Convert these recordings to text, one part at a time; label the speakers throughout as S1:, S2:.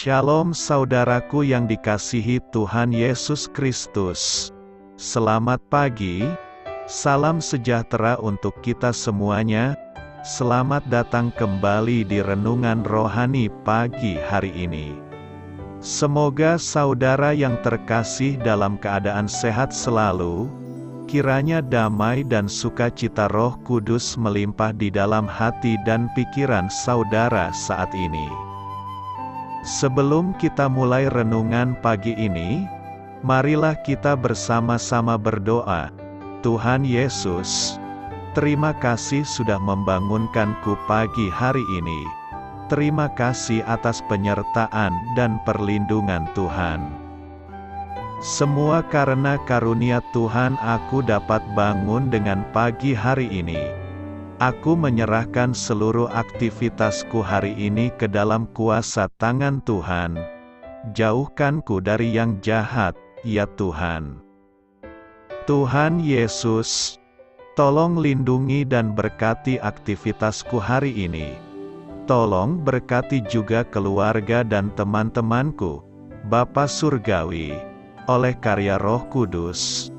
S1: Shalom saudaraku yang dikasihi Tuhan Yesus Kristus. Selamat pagi, salam sejahtera untuk kita semuanya. Selamat datang kembali di Renungan Rohani pagi hari ini. Semoga saudara yang terkasih dalam keadaan sehat selalu. Kiranya damai dan sukacita Roh Kudus melimpah di dalam hati dan pikiran saudara saat ini. Sebelum kita mulai renungan pagi ini, marilah kita bersama-sama berdoa. Tuhan Yesus, terima kasih sudah membangunkanku pagi hari ini. Terima kasih atas penyertaan dan perlindungan Tuhan. Semua karena karunia Tuhan aku dapat bangun dengan pagi hari ini. Aku menyerahkan seluruh aktivitasku hari ini ke dalam kuasa tangan Tuhan. Jauhkanku dari yang jahat, ya Tuhan. Tuhan Yesus, tolong lindungi dan berkati aktivitasku hari ini. Tolong berkati juga keluarga dan teman-temanku, Bapa Surgawi, oleh karya Roh Kudus.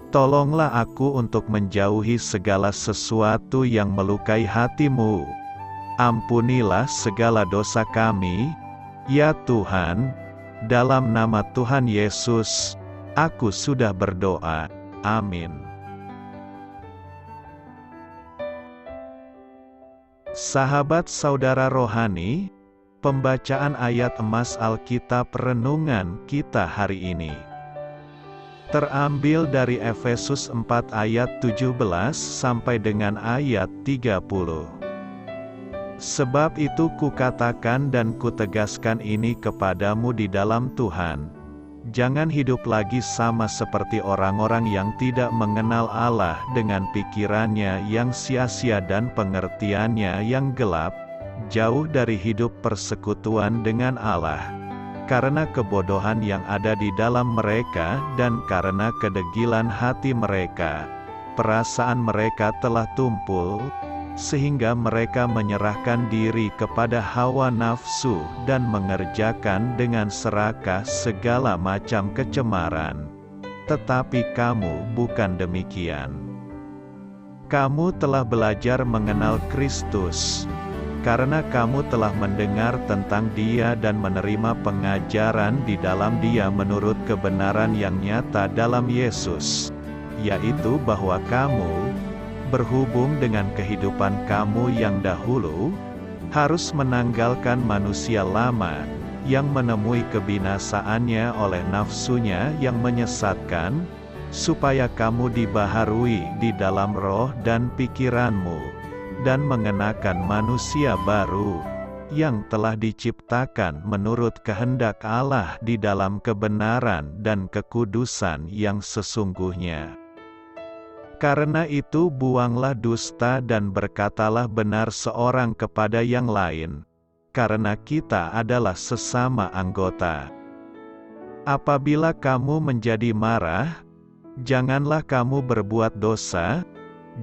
S1: Tolonglah aku untuk menjauhi segala sesuatu yang melukai hati-Mu. Ampunilah segala dosa kami, ya Tuhan. Dalam nama Tuhan Yesus, aku sudah berdoa. Amin. Sahabat saudara rohani, pembacaan ayat emas Alkitab renungan kita hari ini terambil dari Efesus 4 ayat 17 sampai dengan ayat 30. Sebab itu kukatakan dan kutegaskan ini kepadamu di dalam Tuhan. Jangan hidup lagi sama seperti orang-orang yang tidak mengenal Allah dengan pikirannya yang sia-sia dan pengertiannya yang gelap, jauh dari hidup persekutuan dengan Allah. Karena kebodohan yang ada di dalam mereka dan karena kedegilan hati mereka, perasaan mereka telah tumpul, sehingga mereka menyerahkan diri kepada hawa nafsu dan mengerjakan dengan serakah segala macam kecemaran. Tetapi kamu bukan demikian. Kamu telah belajar mengenal Kristus, karena kamu telah mendengar tentang Dia dan menerima pengajaran di dalam Dia menurut kebenaran yang nyata dalam Yesus, yaitu bahwa kamu, berhubung dengan kehidupan kamu yang dahulu, harus menanggalkan manusia lama, yang menemui kebinasaannya oleh nafsunya yang menyesatkan, supaya kamu dibaharui di dalam roh dan pikiranmu, dan mengenakan manusia baru, yang telah diciptakan menurut kehendak Allah di dalam kebenaran dan kekudusan yang sesungguhnya. Karena itu buanglah dusta dan berkatalah benar seorang kepada yang lain, karena kita adalah sesama anggota. Apabila kamu menjadi marah, janganlah kamu berbuat dosa.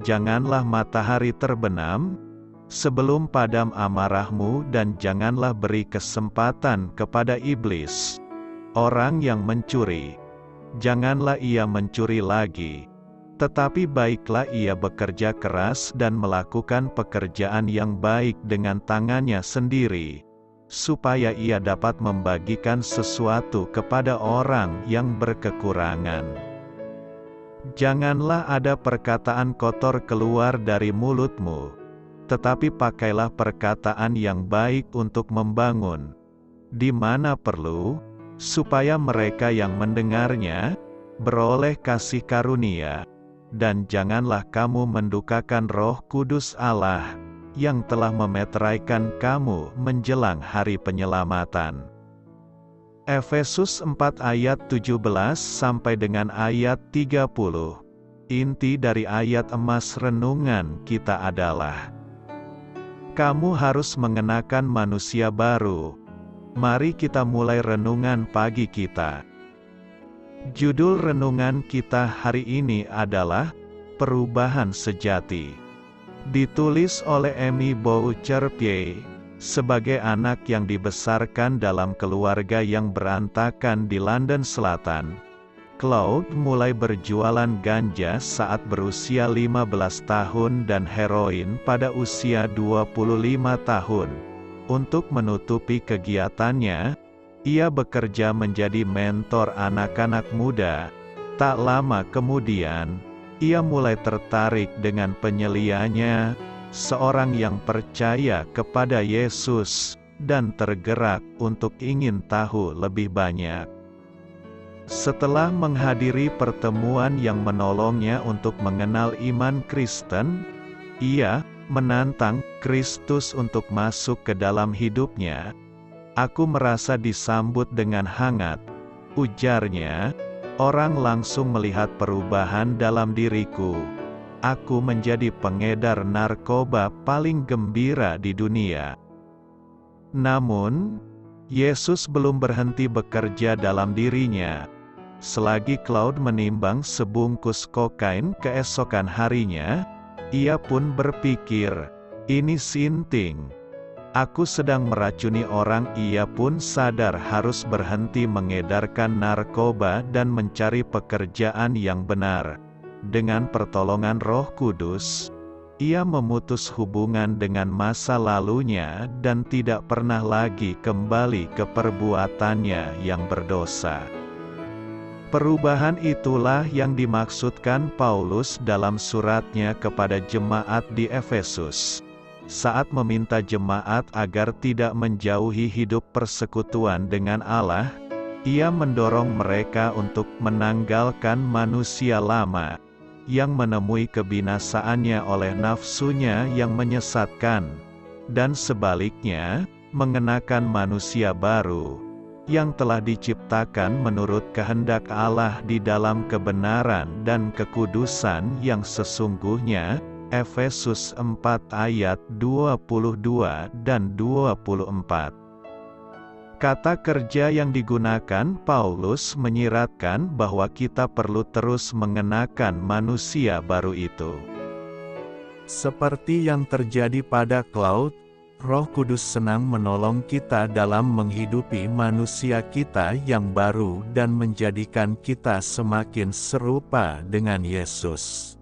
S1: Janganlah matahari terbenam sebelum padam amarahmu, dan janganlah beri kesempatan kepada iblis, orang yang mencuri. Janganlah ia mencuri lagi, tetapi baiklah ia bekerja keras dan melakukan pekerjaan yang baik dengan tangannya sendiri, supaya ia dapat membagikan sesuatu kepada orang yang berkekurangan. Janganlah ada perkataan kotor keluar dari mulutmu, tetapi pakailah perkataan yang baik untuk membangun, di mana perlu, supaya mereka yang mendengarnya beroleh kasih karunia. Dan janganlah kamu mendukakan Roh Kudus Allah, yang telah memeteraikan kamu menjelang hari penyelamatan. Efesus 4 ayat 17 sampai dengan ayat 30. Inti dari ayat emas renungan kita adalah: kamu harus mengenakan manusia baru. Mari kita mulai renungan pagi kita. Judul renungan kita hari ini adalah Perubahan Sejati. Ditulis oleh Amy Boucher Pye, Sebagai anak yang dibesarkan dalam keluarga yang berantakan di London Selatan, Claude mulai berjualan ganja saat berusia 15 tahun dan heroin pada usia 25 tahun. Untuk menutupi kegiatannya, ia bekerja menjadi mentor anak-anak muda. Tak lama kemudian, ia mulai tertarik dengan penyelianya, seorang yang percaya kepada Yesus, dan tergerak untuk ingin tahu lebih banyak. Setelah menghadiri pertemuan yang menolongnya untuk mengenal iman Kristen, ia menantang Kristus untuk masuk ke dalam hidupnya. "Aku merasa disambut dengan hangat," ujarnya. "Orang langsung melihat perubahan dalam diriku. Aku menjadi pengedar narkoba paling gembira di dunia." Namun, Yesus belum berhenti bekerja dalam dirinya. Selagi Claude menimbang sebungkus kokain keesokan harinya, ia pun berpikir, "Ini sinting. Aku sedang meracuni orang." Ia pun sadar harus berhenti mengedarkan narkoba dan mencari pekerjaan yang benar. Dengan pertolongan Roh Kudus, ia memutus hubungan dengan masa lalunya dan tidak pernah lagi kembali ke perbuatannya yang berdosa. Perubahan itulah yang dimaksudkan Paulus dalam suratnya kepada jemaat di Efesus. Saat meminta jemaat agar tidak menjauhi hidup persekutuan dengan Allah, ia mendorong mereka untuk menanggalkan manusia lama, yang menemui kebinasaannya oleh nafsunya yang menyesatkan, dan sebaliknya, mengenakan manusia baru, yang telah diciptakan menurut kehendak Allah di dalam kebenaran dan kekudusan yang sesungguhnya. Efesus 4 ayat 22 dan 24. Kata kerja yang digunakan Paulus menyiratkan bahwa kita perlu terus mengenakan manusia baru itu. Seperti yang terjadi pada Claude, Roh Kudus senang menolong kita dalam menghidupi manusia kita yang baru dan menjadikan kita semakin serupa dengan Yesus.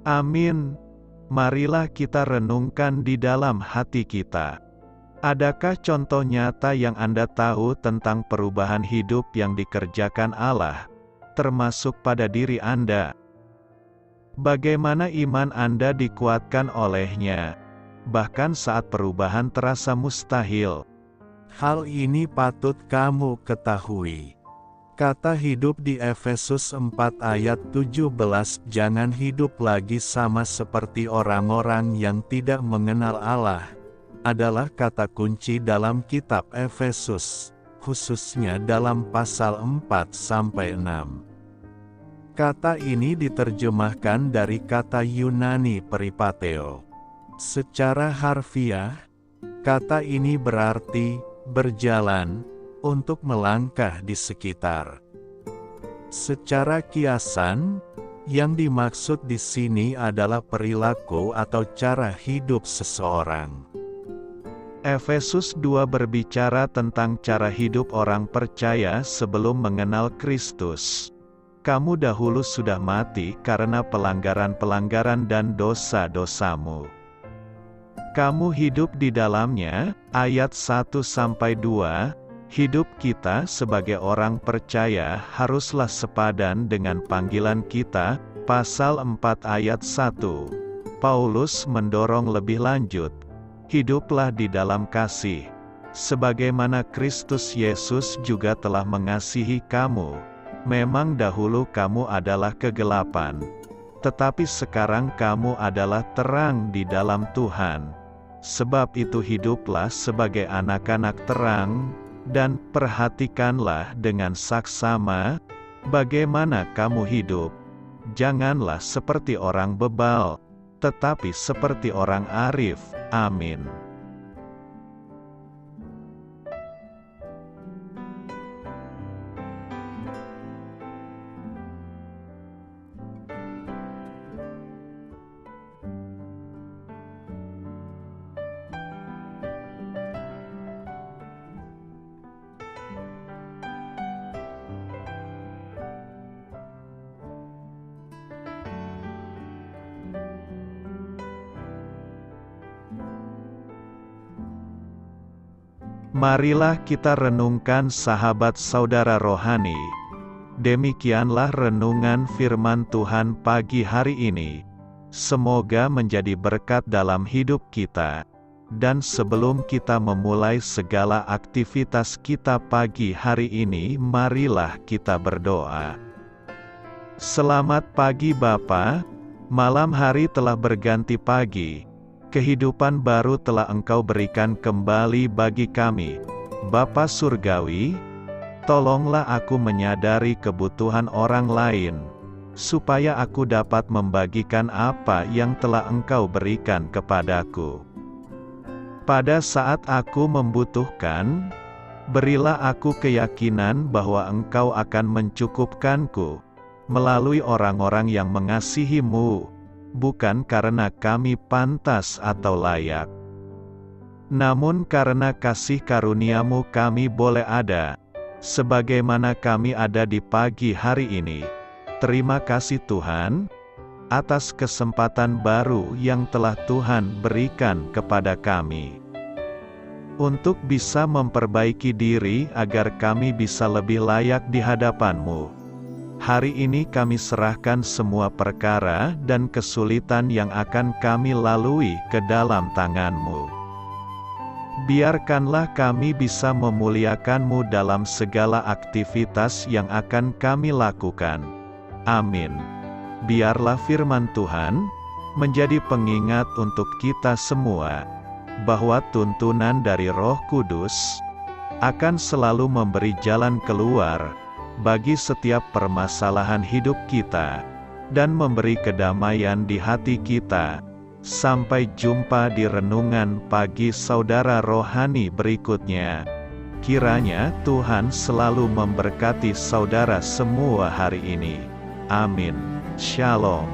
S1: Amin. Marilah kita renungkan di dalam hati kita. Adakah contoh nyata yang Anda tahu tentang perubahan hidup yang dikerjakan Allah, termasuk pada diri Anda? Bagaimana iman Anda dikuatkan olehnya, bahkan saat perubahan terasa mustahil? Hal ini patut kamu ketahui. Kata hidup di Efesus 4 ayat 17, "Jangan hidup lagi sama seperti orang-orang yang tidak mengenal Allah," adalah kata kunci dalam kitab Efesus, khususnya dalam pasal 4-6. Kata ini diterjemahkan dari kata Yunani peripateo. Secara harfiah, kata ini berarti berjalan, untuk melangkah di sekitar. Secara kiasan, yang dimaksud di sini adalah perilaku atau cara hidup seseorang. Efesus 2 berbicara tentang cara hidup orang percaya sebelum mengenal Kristus. "Kamu dahulu sudah mati karena pelanggaran-pelanggaran dan dosa-dosamu. Kamu hidup di dalamnya." Ayat 1-2. Hidup kita sebagai orang percaya haruslah sepadan dengan panggilan kita. Pasal 4 ayat 1. Paulus mendorong lebih lanjut, "Hiduplah di dalam kasih, sebagaimana Kristus Yesus juga telah mengasihi kamu. Memang dahulu kamu adalah kegelapan, tetapi sekarang kamu adalah terang di dalam Tuhan. Sebab itu hiduplah sebagai anak-anak terang, dan perhatikanlah dengan saksama bagaimana kamu hidup. Janganlah seperti orang bebal, tetapi seperti orang arif." Amin. Marilah kita renungkan sahabat saudara rohani. Demikianlah renungan firman Tuhan pagi hari ini. Semoga menjadi berkat dalam hidup kita. Dan sebelum kita memulai segala aktivitas kita pagi hari ini, marilah kita berdoa. Selamat pagi Bapa, malam hari telah berganti pagi. Kehidupan baru telah Engkau berikan kembali bagi kami. Bapa Surgawi, tolonglah aku menyadari kebutuhan orang lain, supaya aku dapat membagikan apa yang telah Engkau berikan kepadaku. Pada saat aku membutuhkan, berilah aku keyakinan bahwa Engkau akan mencukupkanku, melalui orang-orang yang mengasihi-Mu, bukan karena kami pantas atau layak, namun karena kasih karunia-Mu kami boleh ada, sebagaimana kami ada di pagi hari ini. Terima kasih Tuhan, atas kesempatan baru yang telah Tuhan berikan kepada kami, untuk bisa memperbaiki diri agar kami bisa lebih layak di hadapan-Mu. Hari ini kami serahkan semua perkara dan kesulitan yang akan kami lalui ke dalam tangan-Mu. Biarkanlah kami bisa memuliakan-Mu dalam segala aktivitas yang akan kami lakukan. Amin. Biarlah firman Tuhan menjadi pengingat untuk kita semua, bahwa tuntunan dari Roh Kudus akan selalu memberi jalan keluar bagi setiap permasalahan hidup kita, dan memberi kedamaian di hati kita. Sampai jumpa di renungan pagi saudara rohani berikutnya. Kiranya Tuhan selalu memberkati saudara semua hari ini. Amin. Shalom.